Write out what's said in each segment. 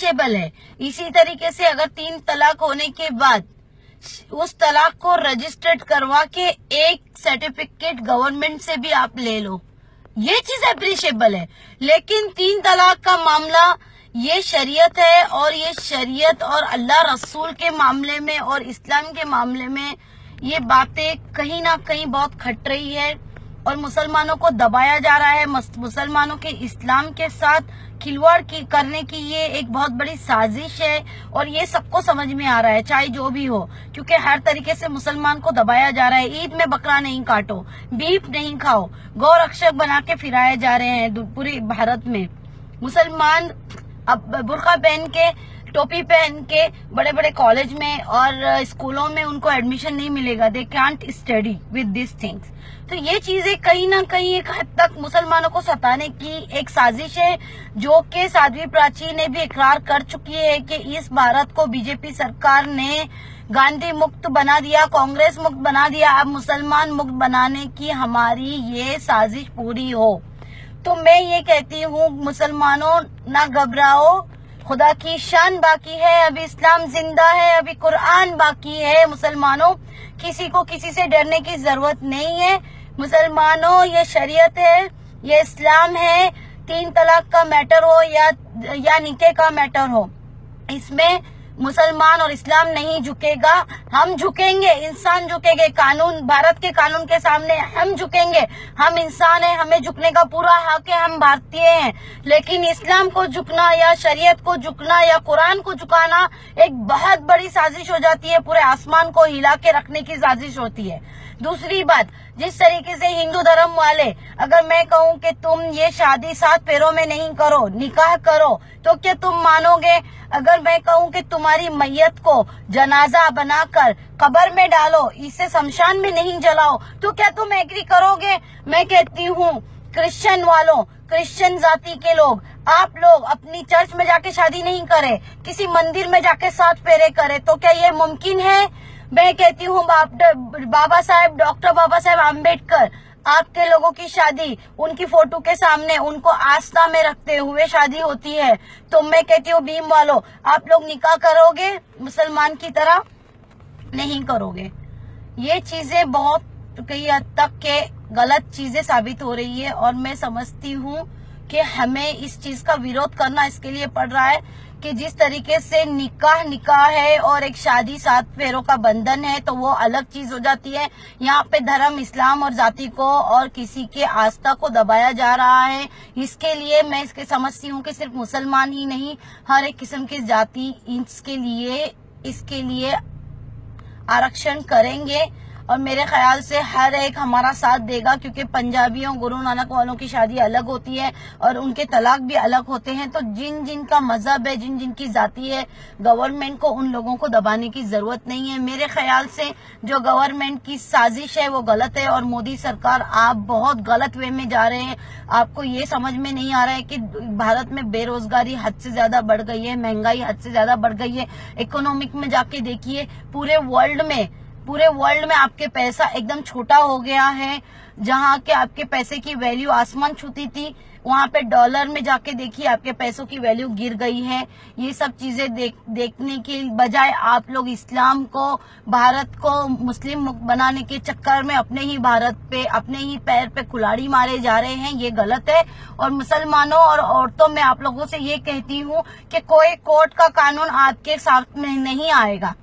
Appreciable है। इसी तरीके से अगर 3 तलाक होने के बाद उस तलाक को रजिस्टर्ड करवा के एक सर्टिफिकेट गवर्नमेंट से भी आप ले लो, ये चीज एप्रिशिएबल है। लेकिन 3 तलाक का मामला ये शरीयत है, और ये शरीयत और अल्लाह रसूल के मामले में और इस्लाम के मामले में ये बातें कहीं ना कहीं बहुत खट रही है, और मुसलमानों को दबाया जा रहा है। मुसलमानों के इस्लाम के साथ खिलवाड़ करने की ये एक बहुत बड़ी साजिश है, और ये सबको समझ में आ रहा है, चाहे जो भी हो, क्योंकि हर तरीके से मुसलमान को दबाया जा रहा है। ईद में बकरा नहीं काटो, बीफ नहीं खाओ, गौ रक्षक बना के फिराए जा रहे हैं पूरे भारत में। मुसलमान अब बुर्का पहन के, टोपी पहन के बड़े बड़े कॉलेज में और स्कूलों में उनको एडमिशन नहीं मिलेगा। They can't study with this things. तो ये चीजें कहीं ना कहीं एक हद तक मुसलमानों को सताने की एक साजिश है, जो कि साध्वी प्राची ने भी इकरार कर चुकी है कि इस भारत को बीजेपी सरकार ने गांधी मुक्त बना दिया, कांग्रेस मुक्त बना दिया, अब मुसलमान मुक्त बनाने की हमारी ये साजिश पूरी हो। तो मैं ये कहती हूँ, मुसलमानों ना घबराओ, खुदा की शान बाकी है, अभी इस्लाम जिंदा है, अभी कुरान बाकी है। मुसलमानों, किसी को किसी से डरने की जरूरत नहीं है। मुसलमानों, ये शरीयत है, ये इस्लाम है। 3 तलाक का मैटर हो या निकाह का मैटर हो, इसमें मुसलमान और इस्लाम नहीं झुकेगा। हम झुकेंगे, इंसान झुकेंगे, कानून, भारत के कानून के सामने हम झुकेंगे। हम इंसान हैं, हमें झुकने का पूरा हक है, हम भारतीय हैं। लेकिन इस्लाम को झुकना या शरीयत को झुकना या कुरान को झुकाना एक बहुत बड़ी साजिश हो जाती है, पूरे आसमान को हिला के रखने की साजिश होती है। दूसरी बात, जिस तरीके से हिंदू धर्म वाले, अगर मैं कहूँ कि तुम ये शादी 7 फेरों में नहीं करो, निकाह करो, तो क्या तुम मानोगे? अगर मैं कहूँ कि तुम्हारी मैयत को जनाजा बनाकर कब्र में डालो, इसे शमशान में नहीं जलाओ, तो क्या तुम एग्री करोगे? मैं कहती हूँ, क्रिश्चियन वालों, क्रिश्चियन जाति के लोग, आप लोग अपनी चर्च में जाके शादी नहीं करे, किसी मंदिर में जाके 7 फेरे करे, तो क्या ये मुमकिन है? मैं कहती हूँ, बाबा साहेब, डॉक्टर बाबा साहेब आम्बेडकर, आपके लोगों की शादी उनकी फोटो के सामने, उनको आस्था में रखते हुए शादी होती है। तो मैं कहती हूँ, भीम वालों, आप लोग निकाह करोगे मुसलमान की तरह? नहीं करोगे। ये चीजें बहुत कई हद तक के गलत चीजें साबित हो रही है, और मैं समझती हूँ कि हमें इस चीज का विरोध करना इसके लिए पड़ रहा है कि जिस तरीके से निकाह है और एक शादी 7 फेरों का बंधन है, तो वो अलग चीज हो जाती है। यहाँ पे धर्म, इस्लाम और जाति को और किसी के आस्था को दबाया जा रहा है। इसके लिए मैं इसके समझती हूँ कि सिर्फ मुसलमान ही नहीं, हर एक किस्म की जाति इसके लिए आरक्षण करेंगे, और मेरे ख्याल से हर एक हमारा साथ देगा, क्योंकि पंजाबियों, गुरु नानक वालों की शादी अलग होती है और उनके तलाक भी अलग होते हैं। तो जिन जिन का मजहब है, जिन जिन की जाति है, गवर्नमेंट को उन लोगों को दबाने की जरूरत नहीं है। मेरे ख्याल से जो गवर्नमेंट की साजिश है वो गलत है, और मोदी सरकार, आप बहुत गलत वे में जा रहे हैं। आपको ये समझ में नहीं आ रहा है कि भारत में बेरोजगारी हद से ज्यादा बढ़ गई है, महंगाई हद से ज्यादा बढ़ गई है। इकोनॉमिक में जाके देखिए, पूरे वर्ल्ड में आपके पैसा एकदम छोटा हो गया है। जहाँ के आपके पैसे की वैल्यू आसमान छूती थी, वहाँ पे डॉलर में जाके देखिए आपके पैसों की वैल्यू गिर गई है। ये सब चीजें देखने के बजाय आप लोग इस्लाम को, भारत को मुस्लिम मुक्त बनाने के चक्कर में अपने ही भारत पे, अपने ही पैर पे कुल्हाड़ी मारे जा रहे हैं। ये गलत है। और मुसलमानों और औरतों में आप लोगों से ये कहती हूँ कि कोई कोर्ट का कानून आपके साथ में नहीं आएगा।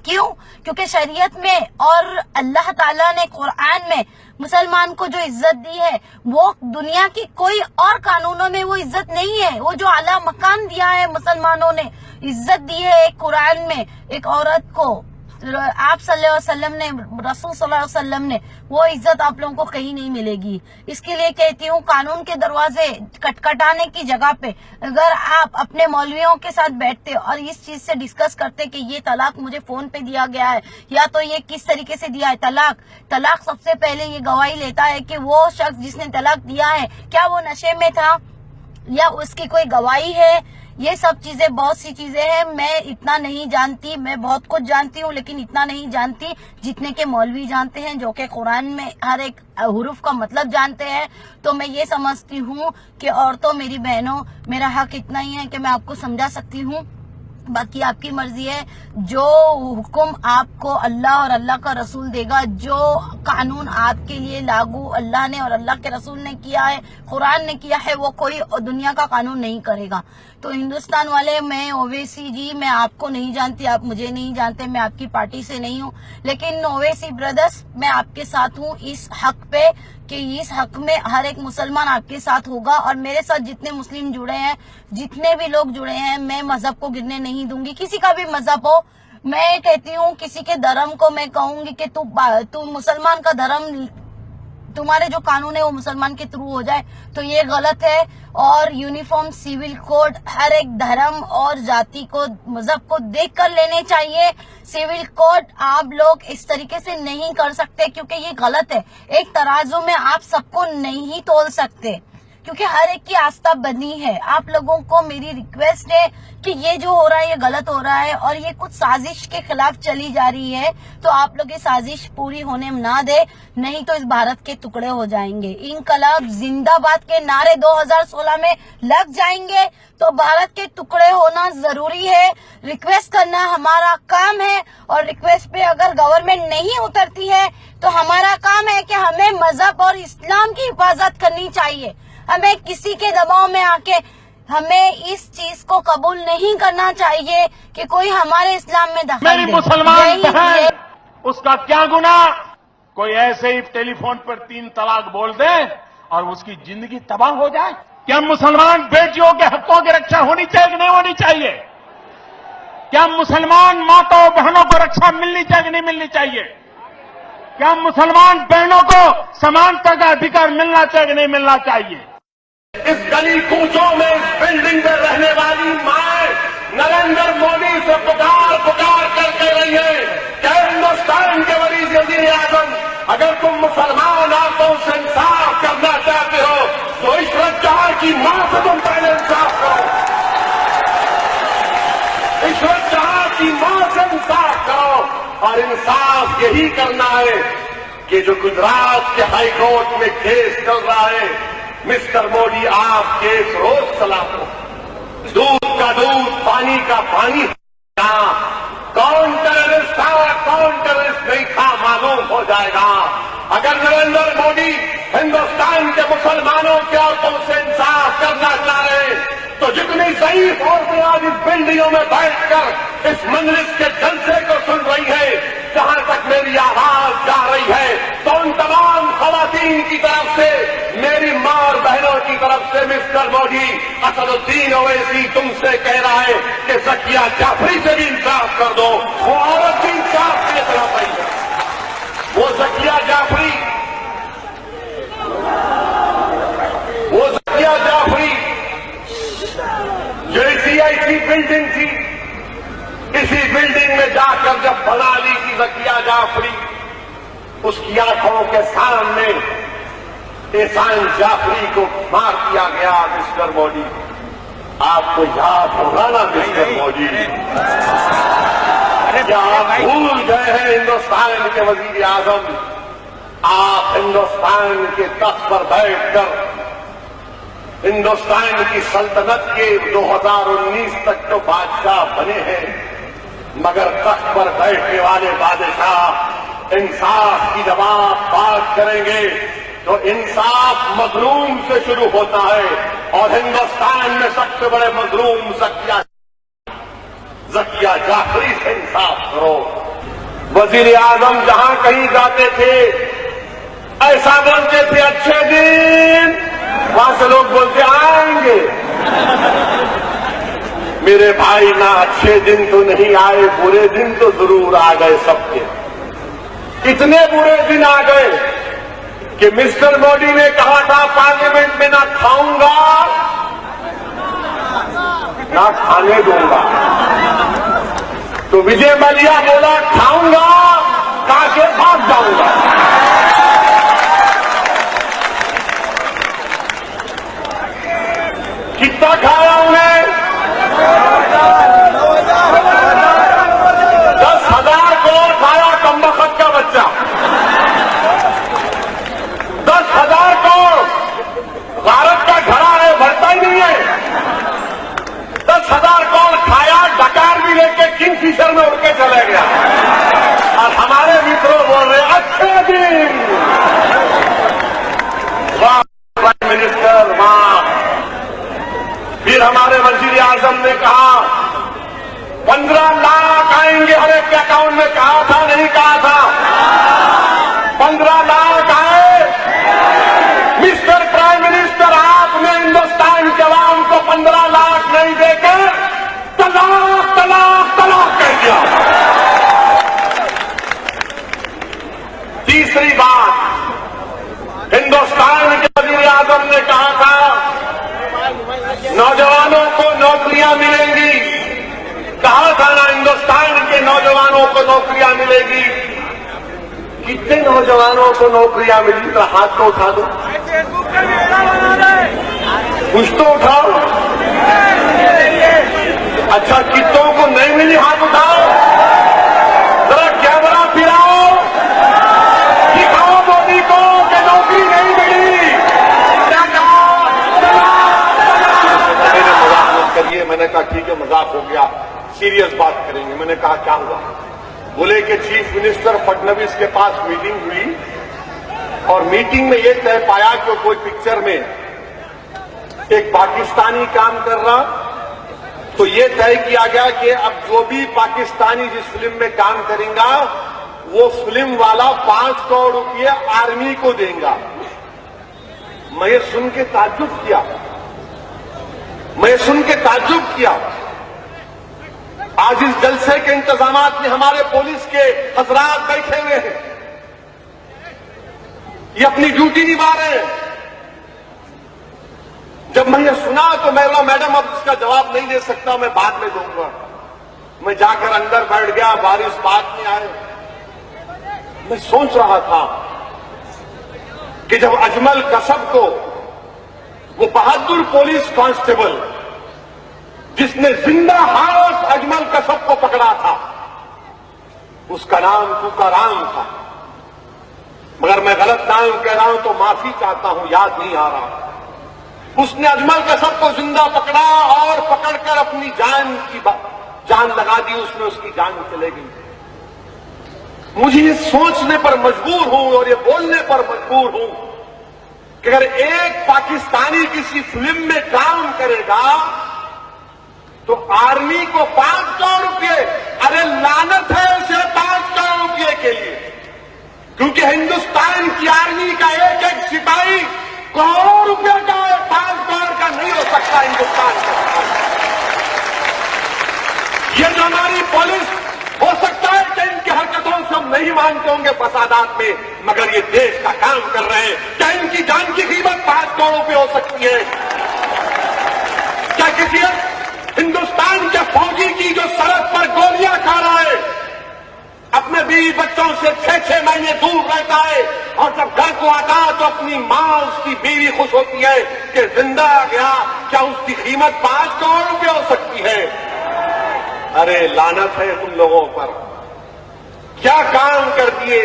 क्यों? क्योंकि शरीयत में और अल्लाह ताला ने कुरान में मुसलमान को जो इज्जत दी है, वो दुनिया की कोई और कानूनों में वो इज्जत नहीं है। वो जो आला मकाम दिया है, मुसलमानों ने इज्जत दी है एक कुरान में एक औरत को, आप सल्लल्लाहु अलैहि वसल्लम ने, रसूल सल्लल्लाहु अलैहि वसल्लम ने, वो इज्जत आप लोगों को कहीं नहीं मिलेगी। इसके लिए कहती हूँ, कानून के दरवाजे खटखटाने की जगह पे अगर आप अपने मौलवियों के साथ बैठते और इस चीज से डिस्कस करते कि ये तलाक मुझे फोन पे दिया गया है, या तो ये किस तरीके से दिया है, तलाक सबसे पहले ये गवाही लेता है कि वो शख्स जिसने तलाक दिया है, क्या वो नशे में था, या उसकी कोई गवाही है, ये सब चीजें, बहुत सी चीजें हैं। मैं इतना नहीं जानती, मैं बहुत कुछ जानती हूँ लेकिन इतना नहीं जानती जितने के मौलवी जानते हैं, जो कि कुरान में हर एक हुरूफ का मतलब जानते हैं। तो मैं ये समझती हूँ कि औरतों, मेरी बहनों, मेरा हक इतना ही है कि मैं आपको समझा सकती हूँ, बाकी आपकी मर्जी है। जो हुक्म आपको अल्लाह और अल्लाह का रसूल देगा, जो कानून आपके लिए लागू अल्लाह ने और अल्लाह के रसूल ने किया है, कुरान ने किया है, वो कोई दुनिया का कानून नहीं करेगा। तो हिंदुस्तान वाले, मैं ओवैसी जी, मैं आपको नहीं जानती, आप मुझे नहीं जानते, मैं आपकी पार्टी से नहीं हूँ, लेकिन ओवैसी ब्रदर्स, मैं आपके साथ हूँ इस हक पे कि इस हक में हर एक मुसलमान आपके साथ होगा। और मेरे साथ जितने मुस्लिम जुड़े हैं, जितने भी लोग जुड़े हैं, मैं मजहब को गिरने नहीं दूंगी, किसी का भी मजहब हो। मैं कहती हूँ किसी के धर्म को मैं कहूंगी कि तू मुसलमान का धर्म, तुम्हारे जो कानून है वो मुसलमान के थ्रू हो जाए, तो ये गलत है। और यूनिफॉर्म सिविल कोड हर एक धर्म और जाति को, मजहब को देख कर लेने चाहिए। सिविल कोड आप लोग इस तरीके से नहीं कर सकते, क्योंकि ये गलत है। एक तराजू में आप सबको नहीं तोल सकते, क्योंकि हर एक की आस्था बनी है। आप लोगों को मेरी रिक्वेस्ट है कि ये जो हो रहा है ये गलत हो रहा है और ये कुछ साजिश के खिलाफ चली जा रही है, तो आप लोग ये साजिश पूरी होने ना दे, नहीं तो इस भारत के टुकड़े हो जाएंगे। इनकलाब जिंदाबाद के नारे 2016 में लग जाएंगे, तो भारत के टुकड़े होना जरूरी है। रिक्वेस्ट करना हमारा काम है, और रिक्वेस्ट पे अगर गवर्नमेंट नहीं उतरती है तो हमारा काम है कि हमें मजहब और इस्लाम की हिफाजत करनी चाहिए। हमें किसी के दबाव में आके हमें इस चीज को कबूल नहीं करना चाहिए कि कोई हमारे इस्लाम में दखल दे। मेरी मुसलमान बहन, उसका क्या गुनाह? कोई ऐसे ही टेलीफोन पर 3 तलाक बोल दे और उसकी जिंदगी तबाह हो जाए? क्या मुसलमान बेटियों के हकों की रक्षा होनी चाहिए कि नहीं होनी चाहिए? क्या मुसलमान माताओं बहनों को रक्षा मिलनी चाहिए कि नहीं मिलनी चाहिए? क्या मुसलमान बहनों को समानता का अधिकार मिलना चाहिए कि नहीं मिलना चाहिए? इस गली कूचों में, इस बिल्डिंग में रहने वाली माए नरेंद्र मोदी से पुकार कर कह रही है कि हिंदुस्तान के वजीर आजम, अगर तुम मुसलमान औरतों से इंसाफ करना चाहते हो तो इशरत जहां की मां से तुम पहले इंसाफ करो। इशरत जहां की मां से इंसाफ करो, और इंसाफ यही करना है कि जो गुजरात के हाईकोर्ट में केस चल रहा है, मिस्टर मोदी आप केस रोज चला दो। दूध का दूध, पानी का पानी, कौन टेररिस्ट था कौन टेररिस्ट नहीं था मालूम हो जाएगा। अगर नरेंद्र मोदी हिंदुस्तान के मुसलमानों की औरतों से इंसाफ करना चाह रहे हैं, तो जितनी ज़ईफ औरतें आज इस बिल्डिंगों में बैठकर इस मजलिस के जलसे को सुन रही है, जहां तक मेरी आवाज जा रही है, तो उन तमाम खवातीन की तरफ से, मेरी मां और बहनों की तरफ से मिस्टर मोदी, असदुद्दीन ओवैसी तुमसे कह रहा है कि ज़किया जाफरी से भी इंसाफ कर दो। वो औरत भी इंसाफ की तरफ आई है, वो ज़किया जाफरी, जो ऐसी बिल्डिंग थी, इसी बिल्डिंग में जाकर जब बना ली थी ज़किया जाफरी, उसकी आंखों के सामने एहसान जाफरी को मार दिया गया। मिस्टर मोदी, आपको याद होगा ना मिस्टर मोदी, क्या आप भूल गए हैं हिंदुस्तान के वजीर आजम? आप हिंदुस्तान के तख्त पर बैठकर हिंदुस्तान की सल्तनत के 2019 तक तो बादशाह बने हैं, मगर तख्त पर बैठने वाले बादशाह इंसाफ की जब आप बात करेंगे तो इंसाफ मजलूम से शुरू होता है, और हिंदुस्तान में सबसे बड़े मजलूम ज़किया जाफरी से इंसाफ करो। वजीर आजम जहां कहीं जाते थे ऐसा बोलते थे, अच्छे दिन, वहां से लोग बोलते आएंगे। मेरे भाई, ना अच्छे दिन तो नहीं आए, बुरे दिन तो जरूर आ गए सबके। इतने बुरे दिन आ गए कि मिस्टर मोदी ने कहा था पार्लियामेंट में, ना खाऊंगा ना खाने दूंगा, तो विजय मलिया बोला खाऊंगा, खा के भाग जाऊंगा। कितना खाया उन्हें? किंगफिशर में उड़ के चले गया और हमारे मित्रों बोल रहे अच्छे दिन। वाह प्राइम मिनिस्टर वाह। फिर हमारे वजीर आजम ने कहा 15 लाख आएंगे हर एक के अकाउंट में, कहा था नहीं कहा था? 15 लाख आए। मिस्टर प्राइम मिनिस्टर, आपने हिंदुस्तान के अवाम को 15 लाख नहीं देकर तलाक तलाक तलाक कह दिया। तीसरी बात, हिंदुस्तान के वजीर आजम ने कहा था नौजवानों को नौकरियां मिलेंगी। कहा था ना हिंदुस्तान के नौजवानों को नौकरियां मिलेगी। कितने नौजवानों को नौकरियां मिली? तो हाथ तो उठा दो, कुछ तो उठाओ। अच्छा, कितनों को नहीं मिली हाथ उठाओ, जरा कैमरा फिराओ, दिखाओ मोदी को कि नौकरी नहीं मिली। क्या कहा? मेरे मजाक मत करिए। मैंने कहा ठीक है मजाक हो गया, सीरियस बात करेंगे। मैंने कहा क्या हुआ? बोले कि चीफ मिनिस्टर फडणवीस के पास मीटिंग हुई और मीटिंग में यह तय पाया कि कोई पिक्चर में एक पाकिस्तानी काम कर रहा, तो ये तय किया गया कि अब जो भी पाकिस्तानी जिस फिल्म में काम करेगा वो फिल्म वाला 5 करोड़ रुपये आर्मी को देगा। मैं ये सुन के ताज्जुब किया। आज इस जलसे के इंतजामात में हमारे पुलिस के हजरात बैठे हुए हैं, ये अपनी ड्यूटी निभा रहे हैं। जब मैं ये सुना तो मैं बोला मैडम अब इसका जवाब नहीं दे सकता, मैं बाद में दूंगा। मैं जाकर अंदर बैठ गया, बारिश बात में आए। मैं सोच रहा था कि जब अजमल कसब को, वो बहादुर पुलिस कांस्टेबल जिसने जिंदा हाथ अजमल कसब को पकड़ा था, उसका नाम तुकाराम था। मगर मैं गलत नाम कह रहा हूं तो माफी चाहता हूं, याद नहीं आ रहा। उसने अजमल कसब को जिंदा पकड़ा और पकड़कर अपनी जान लगा दी। उसमें उसकी जान चले गई। मुझे ये सोचने पर मजबूर हूं और ये बोलने पर मजबूर हूं कि अगर एक पाकिस्तानी किसी फिल्म में काम करेगा तो आर्मी को 5 करोड़ रुपये, अरे लानत है उसे 5 करोड़ रुपये के लिए, क्योंकि हिंदुस्तान की आर्मी का एक एक सिपाही करोड़ों रुपये का है, 5 करोड़ का नहीं हो सकता हिंदुस्तान का। ये जो हमारी पुलिस, हो सकता है कि इनकी हरकतों से हम नहीं मानते होंगे फसादात में, मगर ये देश का काम कर रहे हैं। क्या इनकी जान की कीमत 5 करोड़ रुपये हो सकती है? क्या किसी हिंदुस्तान के फौजी की जो सरहद पर गोलियां खा रहा है, अपने बीवी बच्चों से 6-6 महीने दूर रहता है और जब घर को आता तो अपनी मां, उसकी बीवी खुश होती है कि जिंदा आ गया, क्या उसकी कीमत 5 करोड़ रुपये हो सकती है? अरे लानत है तुम लोगों पर। क्या काम कर दिए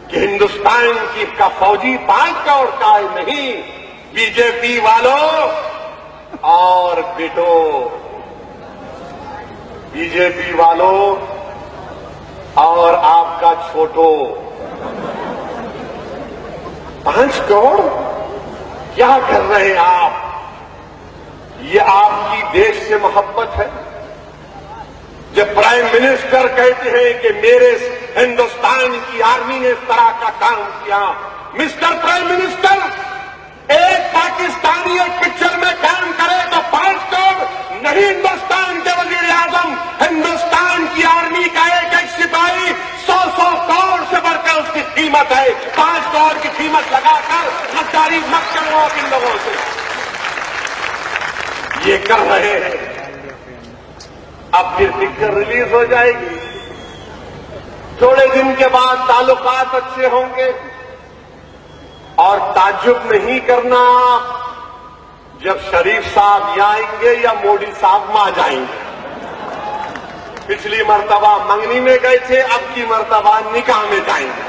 कि हिंदुस्तान की का फौजी 5 करोड़ का है? नहीं, बीजेपी वालों और बेटो, बीजेपी वालों और आपका छोटो, 5 करोड़ क्या कर रहे हैं आप? ये आपकी देश से मोहब्बत है? जब प्राइम मिनिस्टर कहते हैं कि मेरे हिंदुस्तान की आर्मी ने इस तरह का काम किया, मिस्टर प्राइम मिनिस्टर, एक पाकिस्तानी एक पिक्चर में काम करे तो 5 करोड़ नहीं, हिंदुस्तान के वजीर आजम, हिंदुस्तान की आर्मी का एक एक सिपाही 100-100 करोड़ से बढ़कर उसकी कीमत है। 5 करोड़ की कीमत लगाकर गद्दारी मत करो आप इन लोगों से। ये कर रहे हैं। अब फिर पिक्चर रिलीज हो जाएगी, थोड़े दिन के बाद ताल्लुकात अच्छे होंगे। और ताज्जुब नहीं करना जब शरीफ साहब आएंगे या मोदी साहब वहां जाएंगे। पिछली मर्तबा मंगनी में गए थे, अब की मर्तबा निकाह में जाएंगे।